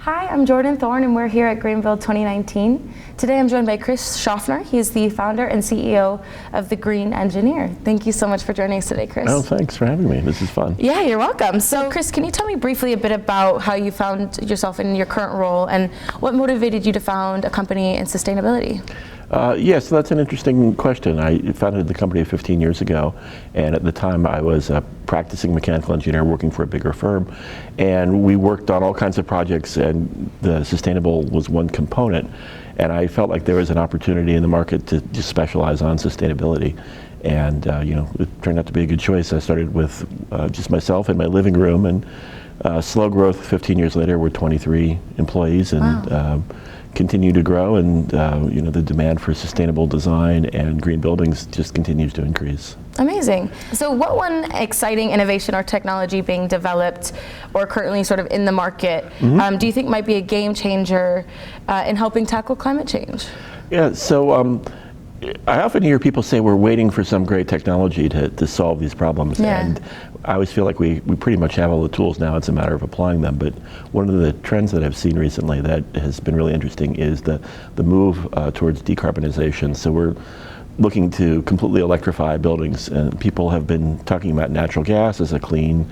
Hi, I'm Jordan Thorne, and we're here at Greenbuild 2019. Today I'm joined by Chris Shaffner. He's the founder and CEO of The Green Engineer. Thank you so much for joining us today, Chris. Oh, thanks for having me. This is fun. Yeah, you're welcome. So, Chris, can you tell me briefly a bit about how you found yourself in your current role and what motivated you to found a company in sustainability? Yes, that's an interesting question. I founded the company 15 years ago, and at the time I was a practicing mechanical engineer working for a bigger firm, and we worked on all kinds of projects, and the sustainable was one component, and I felt like there was an opportunity in the market to just specialize on sustainability. And it turned out to be a good choice. I started with just myself in my living room, and slow growth. 15 years later, we're 23 employees, and wow. Continue to grow, and the demand for sustainable design and green buildings just continues to increase. Amazing. So what one exciting innovation or technology being developed or currently sort of in the market do you think might be a game changer in helping tackle climate change? Yeah, so I often hear people say we're waiting for some great technology to solve these problems. Yeah. And I always feel like we pretty much have all the tools now. It's a matter of applying them. But one of the trends that I've seen recently that has been really interesting is the move towards decarbonization. So we're looking to completely electrify buildings, and people have been talking about natural gas as a clean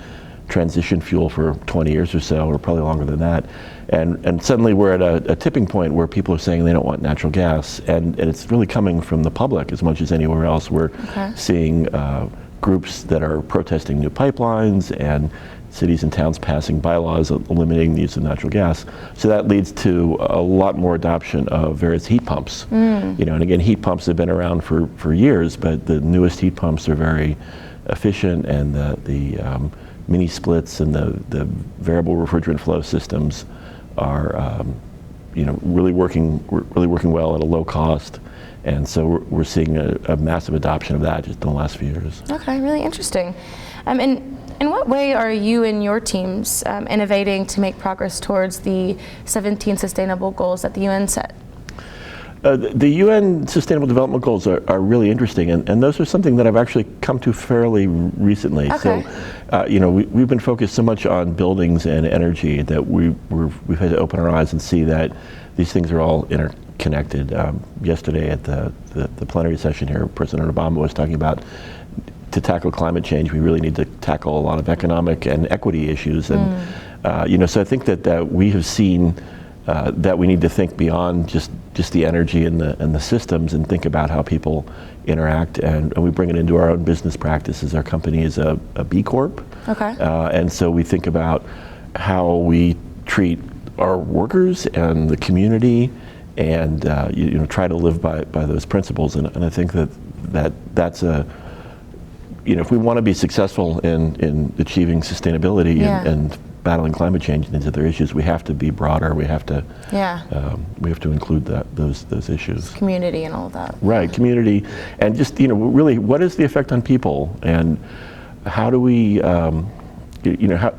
transition fuel for 20 years or so, or probably longer than that. And suddenly we're at a tipping point where people are saying they don't want natural gas, and it's really coming from the public as much as anywhere else. We're seeing groups that are protesting new pipelines, and cities and towns passing bylaws eliminating the use of natural gas. So that leads to a lot more adoption of various heat pumps. And again, heat pumps have been around for years, but the newest heat pumps are very efficient, and the mini splits and the variable refrigerant flow systems are really working well at a low cost. And so we're seeing a massive adoption of that just in the last few years. Okay, really interesting. In what way are you and your teams innovating to make progress towards the 17 sustainable goals that the UN set? The UN Sustainable Development Goals are really interesting, and those are something that I've actually come to fairly recently. Okay. So, we've been focused so much on buildings and energy that we've had to open our eyes and see that these things are all interconnected. Yesterday at the plenary session here, President Obama was talking about to tackle climate change, we really need to tackle a lot of economic and equity issues, and so I think that we have seen that we need to think beyond just the energy and the systems, and think about how people interact, and we bring it into our own business practices. Our company is a B Corp, and so we think about how we treat our workers and the community, and try to live by those principles. And I think that's a if we want to be successful in achieving sustainability and battling climate change and these other issues, we have to be broader. We have to include those issues. Community and all of that. Right, community, and just really, what is the effect on people, and how do we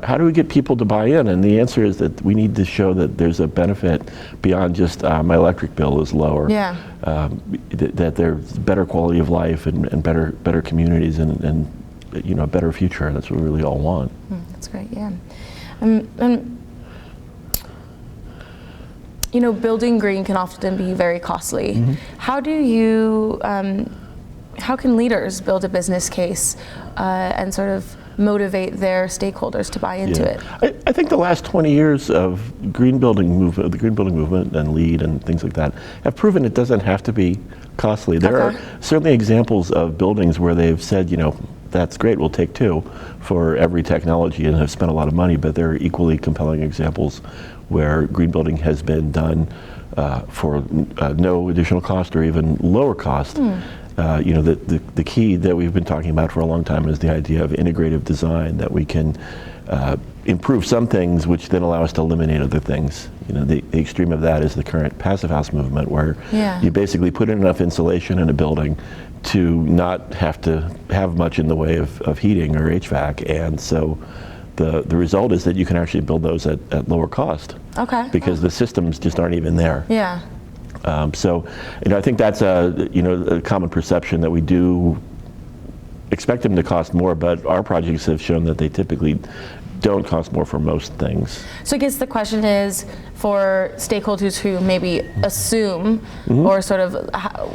how do we get people to buy in? And the answer is that we need to show that there's a benefit beyond just my electric bill is lower. Yeah. That there's better quality of life and better communities and a better future. That's what we really all want. That's great. Yeah. Building green can often be very costly. How do you, how can leaders build a business case and sort of motivate their stakeholders to buy into it? I think the last 20 years of the green building movement and LEED and things like that have proven it doesn't have to be costly. There are certainly examples of buildings where they've said, that's great, we'll take 2 for every technology, and have spent a lot of money, but there are equally compelling examples where green building has been done for no additional cost or even lower cost. The key that we've been talking about for a long time is the idea of integrative design, that we can improve some things which then allow us to eliminate other things. The extreme of that is the current passive house movement, where you basically put in enough insulation in a building to not have to have much in the way of heating or HVAC, and so the result is that you can actually build those at lower cost. Because the systems just aren't even there. Yeah. So, I think that's a common perception, that we do expect them to cost more, but our projects have shown that they typically don't cost more for most things. So I guess the question is for stakeholders who maybe assume or sort of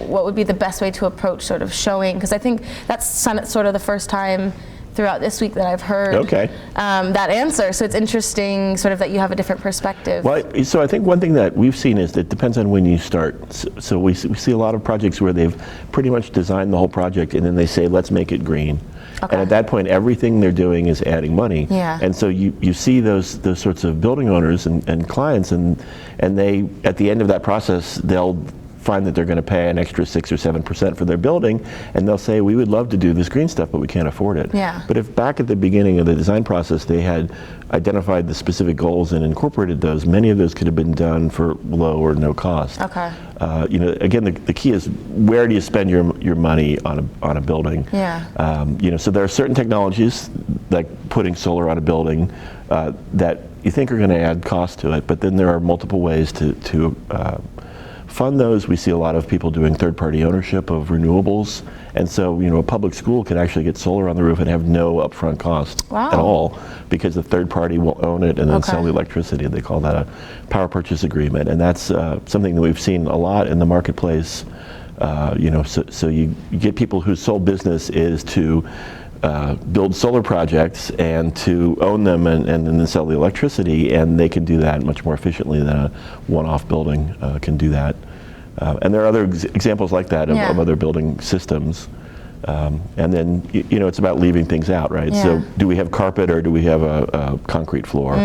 what would be the best way to approach sort of showing, because I think that's sort of the first time throughout this week that I've heard that answer. So it's interesting sort of that you have a different perspective. Well, so I think one thing that we've seen is that it depends on when you start. So we see a lot of projects where they've pretty much designed the whole project and then they say, let's make it green. And at that point, everything they're doing is adding money. And so you see those sorts of building owners and clients, and they, at the end of that process, they'll find that they're going to pay an extra 6 or 7% for their building, and they'll say, we would love to do this green stuff, but we can't afford it. But if back at the beginning of the design process they had identified the specific goals and incorporated those, many of those could have been done for low or no cost. You know, again, the key is where do you spend your money on a building? You know, so there are certain technologies, like putting solar on a building, that you think are going to add cost to it, but then there are multiple ways to fund those. We see a lot of people doing third-party ownership of renewables, and so, you know, a public school can actually get solar on the roof and have no upfront cost at all, because the third party will own it and then sell the electricity. They call that a power purchase agreement, and that's something that we've seen a lot in the marketplace. You know, so you get people whose sole business is to build solar projects and to own them and then sell the electricity, and they can do that much more efficiently than a one-off building can do that. And there are other examples like that of other building systems. And then, you know, it's about leaving things out, right? So do we have carpet or do we have a concrete floor?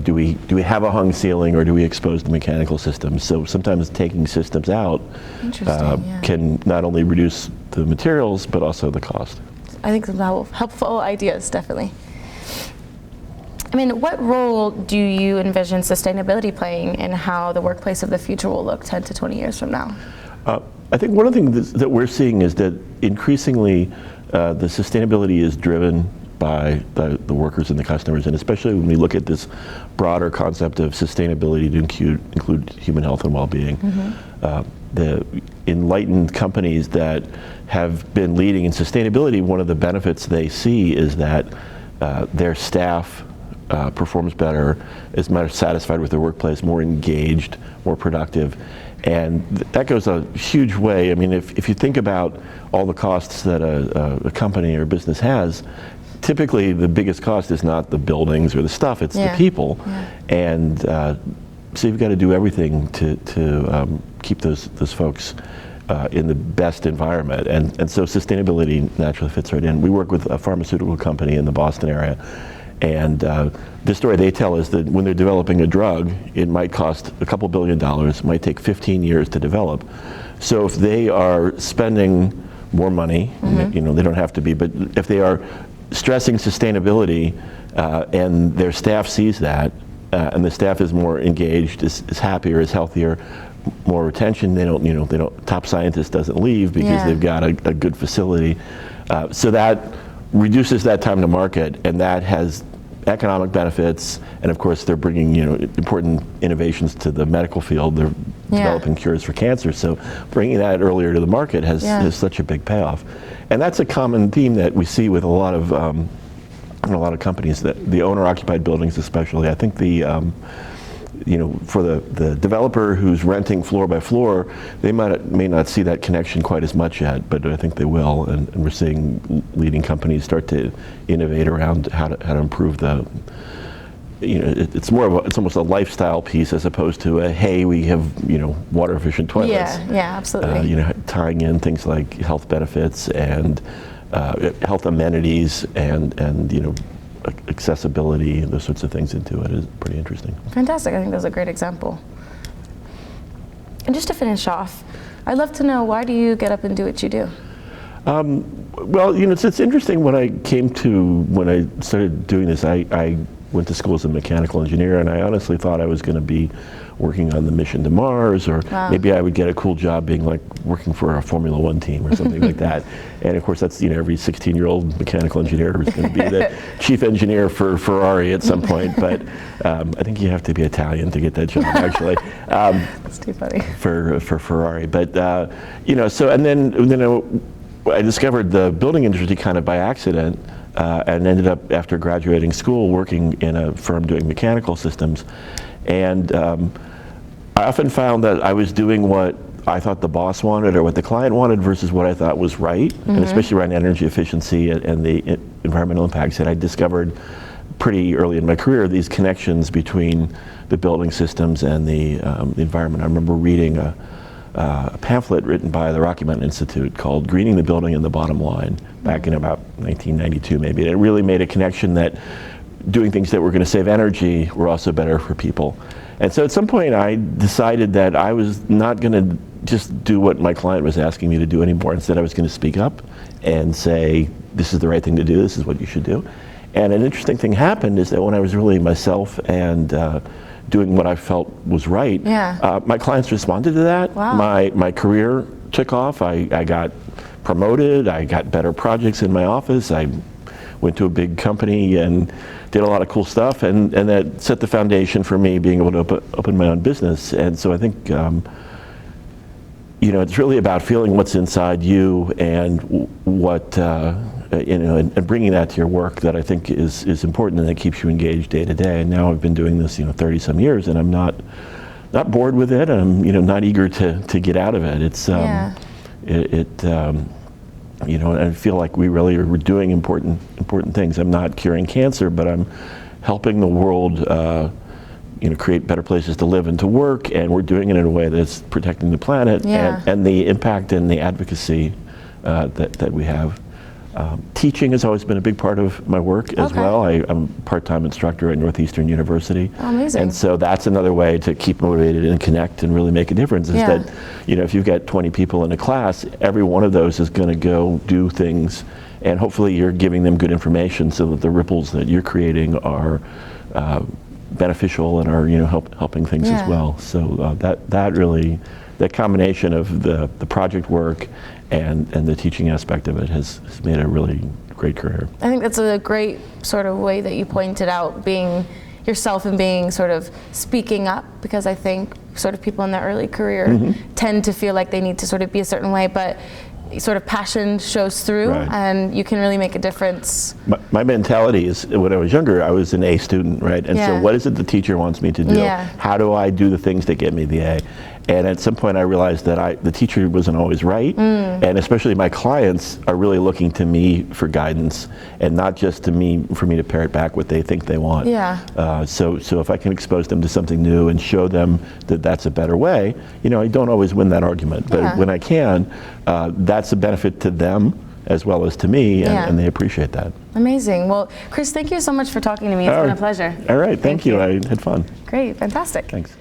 Do we have a hung ceiling or do we expose the mechanical systems? So sometimes taking systems out can not only reduce the materials but also the cost. I think some helpful ideas, definitely. I mean, what role do you envision sustainability playing in how the workplace of the future will look 10 to 20 years from now? I think one of the things that we're seeing is that increasingly the sustainability is driven by the workers and the customers, and especially when we look at this broader concept of sustainability to include human health and well-being. The enlightened companies that have been leading in sustainability, one of the benefits they see is that their staff performs better, is more satisfied with their workplace, more engaged, more productive. And that goes a huge way. I mean, if you think about all the costs that a company or business has, typically the biggest cost is not the buildings or the stuff, it's the people. And so you've got to do everything to keep those folks in the best environment. And so sustainability naturally fits right in. We work with a pharmaceutical company in the Boston area, and the story they tell is that when they're developing a drug, it might cost a couple $2 billion, it might take 15 years to develop. So if they are spending more money, you know, they don't have to be, but if they are stressing sustainability and their staff sees that, and the staff is more engaged, is happier, is healthier, more retention, top scientist doesn't leave because they've got a good facility. So that reduces that time to market, and that has economic benefits, and of course they're bringing, you know, important innovations to the medical field. They're developing cures for cancer, so bringing that earlier to the market has such a big payoff. And that's a common theme that we see with a lot of companies, that the owner-occupied buildings especially. I think the you know, for the developer who's renting floor by floor, they may not see that connection quite as much yet, but I think they will, and we're seeing leading companies start to innovate around how to improve the, you know, it's almost a lifestyle piece as opposed to a, hey, we have, you know, water efficient toilets. Yeah, absolutely. You know, tying in things like health benefits and health amenities and you know, accessibility and those sorts of things into it is pretty interesting. Fantastic. I think that's a great example. And just to finish off, I'd love to know, why do you get up and do what you do? Well, you know, it's interesting. When I started doing this, I went to school as a mechanical engineer, and I honestly thought I was going to be working on the mission to Mars, or maybe I would get a cool job being like working for a Formula One team or something like that. And of course, that's, you know, every 16-year-old mechanical engineer is going to be the chief engineer for Ferrari at some point. But I think you have to be Italian to get that job, actually. That's too funny. For Ferrari, but you know, so and then I discovered the building industry kind of by accident. and ended up, after graduating school, working in a firm doing mechanical systems. And I often found that I was doing what I thought the boss wanted or what the client wanted versus what I thought was right, and especially around energy efficiency and the environmental impacts. And I discovered pretty early in my career these connections between the building systems and the environment. I remember reading a pamphlet written by the Rocky Mountain Institute called Greening the Building and the Bottom Line back in about 1992 maybe. And it really made a connection that doing things that were going to save energy were also better for people. And so at some point I decided that I was not going to just do what my client was asking me to do anymore. Instead I was going to speak up and say, this is the right thing to do, this is what you should do. And an interesting thing happened is that when I was really myself and doing what I felt was right, my clients responded to that. Wow. My career took off. I got promoted. I got better projects in my office. I went to a big company and did a lot of cool stuff, and that set the foundation for me being able to open my own business. And so I think you know, it's really about feeling what's inside you and what you know, and bringing that to your work that I think is important and that keeps you engaged day to day. And now I've been doing this, you know, 30 some years, and I'm not bored with it. I'm, you know, not eager to get out of it. It's you know, and I feel like we really are doing important things. I'm not curing cancer, but I'm helping the world you know, create better places to live and to work, and we're doing it in a way that's protecting the planet and the impact and the advocacy that we have. Teaching has always been a big part of my work as well. I'm a part-time instructor at Northeastern University. Oh, amazing. And so that's another way to keep motivated and connect and really make a difference, is that, you know, if you've got 20 people in a class, every one of those is going to go do things, and hopefully you're giving them good information so that the ripples that you're creating are beneficial and are, you know, helping things as well. So that combination of the project work and the teaching aspect of it has made a really great career. I think that's a great sort of way that you pointed out, being yourself and being sort of speaking up, because I think sort of people in their early career tend to feel like they need to sort of be a certain way, but sort of passion shows through, and you can really make a difference. My mentality is, when I was younger, I was an A student, right? And so what is it the teacher wants me to do? How do I do the things that get me the A? And at some point I realized that the teacher wasn't always right, and especially my clients are really looking to me for guidance, and not just for me to parrot back what they think they want. So if I can expose them to something new and show them that that's a better way, you know, I don't always win that argument, but when I can, that's a benefit to them as well as to me, and they appreciate that. Amazing. Well, Chris, thank you so much for talking to me. It's been a pleasure. All right, thank you. I had fun. Great, fantastic. Thanks.